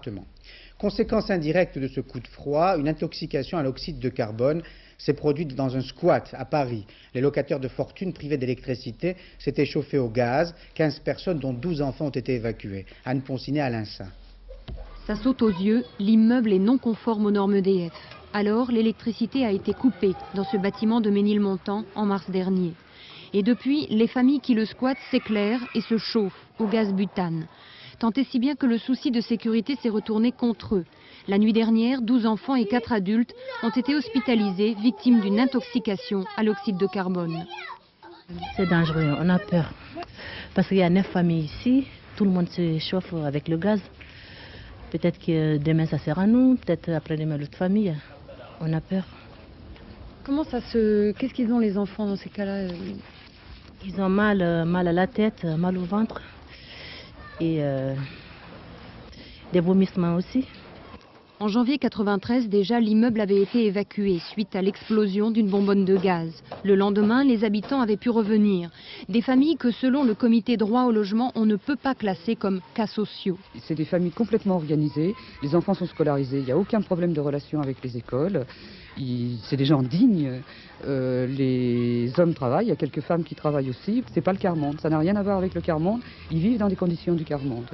l'appartement. Conséquence indirecte de ce coup de froid, une intoxication à l'oxyde de carbone s'est produite dans un squat à Paris. Les locataires de fortune privés d'électricité s'étaient chauffés au gaz. 15 personnes, dont 12 enfants, ont été évacuées. Anne Poncinet à l'Insin. Ça saute aux yeux, l'immeuble est non conforme aux normes EDF. Alors, l'électricité a été coupée dans ce bâtiment de Ménilmontant en mars dernier. Et depuis, les familles qui le squattent s'éclairent et se chauffent au gaz butane. Tant et si bien que le souci de sécurité s'est retourné contre eux. La nuit dernière, 12 enfants et 4 adultes ont été hospitalisés, victimes d'une intoxication à l'oxyde de carbone. C'est dangereux, on a peur. Parce qu'il y a 9 familles ici, tout le monde se chauffe avec le gaz. Peut-être que demain ça sera nous, peut-être après-demain l'autre famille. On a peur. Qu'est-ce qu'ils ont les enfants dans ces cas-là? Ils ont mal à la tête, mal au ventre et des vomissements aussi. En janvier 93, déjà, l'immeuble avait été évacué suite à l'explosion d'une bonbonne de gaz. Le lendemain, les habitants avaient pu revenir. Des familles que, selon le comité droit au logement, on ne peut pas classer comme cas sociaux. C'est des familles complètement organisées, les enfants sont scolarisés, il n'y a aucun problème de relation avec les écoles. C'est des gens dignes, les hommes travaillent, il y a quelques femmes qui travaillent aussi. C'est pas le quart-monde, ça n'a rien à voir avec le quart-monde, ils vivent dans des conditions du quart-monde.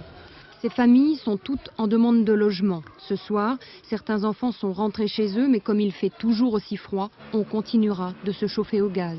Ces familles sont toutes en demande de logement. Ce soir, certains enfants sont rentrés chez eux, mais comme il fait toujours aussi froid, on continuera de se chauffer au gaz.